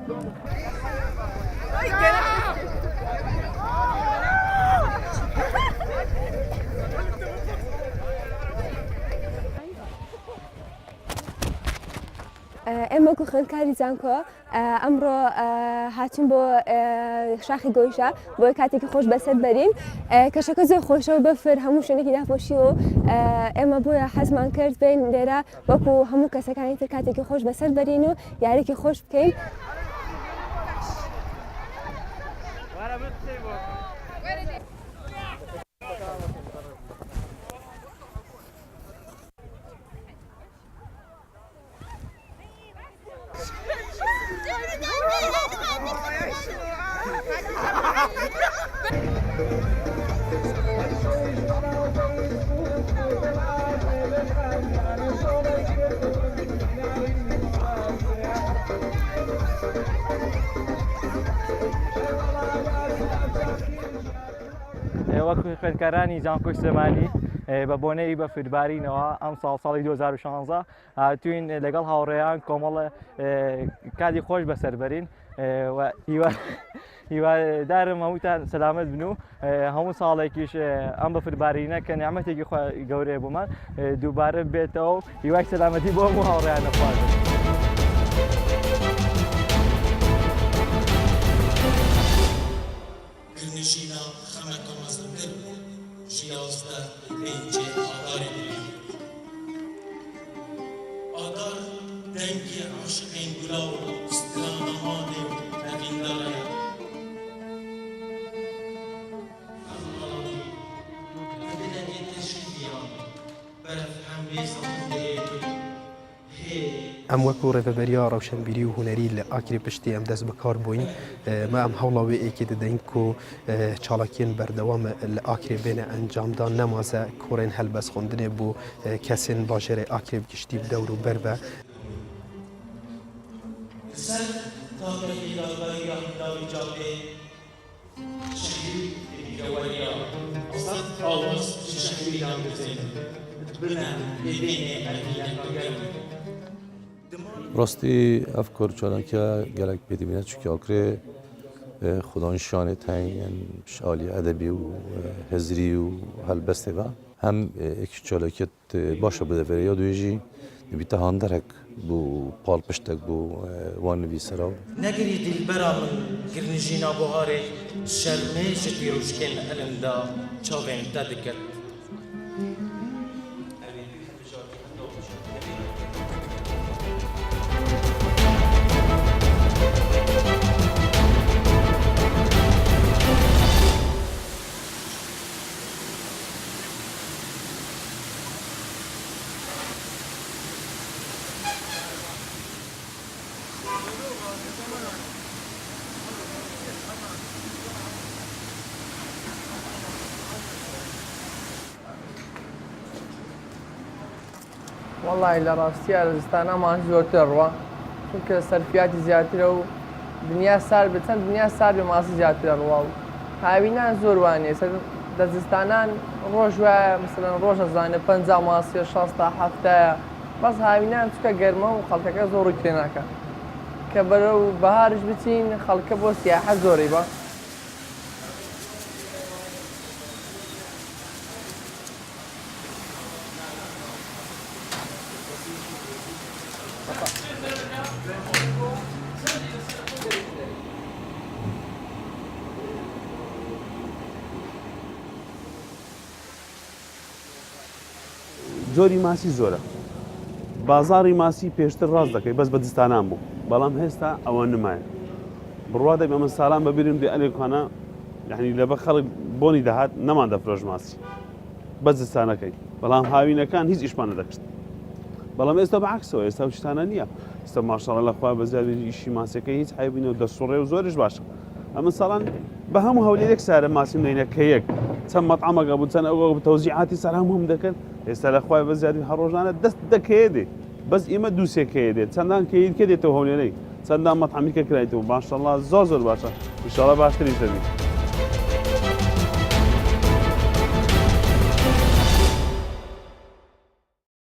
ئێمە خوێندکاری جانکۆ ئەمڕۆ هاتوون بۆ شاخی گۆیشە بۆ کاتێکی خۆش بەسەر بەرین کەشەکە زۆر خۆشە و بەفر هەموو شوێنێکی داپۆشی و ئێمە بۆیە حەزمان کرد بین لێرە وەکو هەموو کەسەکانی تر کاتێکی خۆش بەسەر بەرین و یاریکی خۆش بکەین. وەکو خوێندکارانی جانکۆی سلێمانی بە بۆنەی بەفربارینەوە ئەم ساڵی 2016 هاتوین لەگەڵ هاوڕێیان کۆمەڵە کاتی خۆش بەسەربەرین هیوادارم هەمووتان سەلامەت بن و هەموو ساڵێکیش ئەم بەفربارینە کە نیعمەتێکی گەورەیە بۆمان دووبارە بێتەوە و هیوای سەلامەتی بۆ هەموو هاوڕێیان دەخوازم. Adar dengi aşkın gulav istirahamane evindalaya. Allah'ım, kadına yetişkiya, beref hamle zandeyi. ئەم وەکو ڕێبەبەریە ڕەوشنبیری و هونەری لە ئاکری پشتی ئەم دەست بەکار بووین ما ئەم هەوڵاوێ ئێکی دەدەین و چاڵکیین بەردەوامە لە ئاکرێ بێنە ئەنجامدا نەمازە کۆڕێن هەلبەس خوندنێ بوو کەسێن باژێرە ئاکرێ بگشتی دەور و بەر بە Sen tahkeli ilanlarıyla hilavi cadde şehir edilgavariya asat almaz şişakli ilan gözeyin. Bına bedeni erdilen kagen. راستی افکار چالان که گلک بدیمینه چون آکره خدان شانه تاین عالی ادبی و هزری و هلبسته و هم یک چالکت باشه بده ولی یادویجی نبیته هاندرک بو پال پشتک بو وان نویسرا نگری دل برا من گرنجینا بوهاره شرمه شتی روشکن الاندا چاوین تدکت والله لە ڕاستی ئارزستانە ماش زۆرتر ڕوە چونکە سەرفیاتی زیاترە و دنیا سار بچەند دنیا سار بێ ماسی زیاترە ڕوە و هاوینان زۆر وانێ دەزستانان ڕۆژ وایە مثلەن ڕۆژە زانێ 50 ماسیە 60 تا 70 بەس هاوینان چکە گەرمە و خەڵکەکە زۆر ڕووی ناکە کە بەرەو بەهارش بچین خەڵکە بۆ سیاحە زۆرەی بە جۆری ماسی زۆرە بازاڕی ماسی پێشتر ڕاست دەکەی بەس بەدستانان بوو بەڵام هێستا ئەوە نمایە بڕوا دەبێ ئەمە ساڵان بەبیرم دێ ئەلێکانە یعنی لەبە خەڵک بۆنی دەهات نەمان دەفرۆژ ماسی بەس دستانەکەی بەڵام هاوینەکان هیچ ئیشمان نەدەکرد بەڵام ئێستا بەعکسەوە ئێستا شتانە نییە ئێستا ماشەڵڵا لەخوا بەزیادی ئیشی ماسیەکەی هیچ عیبینەوە دەسوڕێ و زۆرش باشە ئەمە ساڵان بە هەموو هەولێرێک سارە ماسی نینە کە یەک چەند مەطعەمەکە بوو چەند ئەوە تەوزیعاتی سەر هەموو دەکرد ئێستا لەخوای بەزیادی هەڕۆژانە دەست دەکەیە دێ بەس ئێمە دووسێکەیە دێت چەندان کەیت کە دێتەوە هەولێرەی چەندان مەطعەمی کە کرایتەوە ماشەڵڵا زۆر باشە ئینشاڵڵا باشتریش دەبێت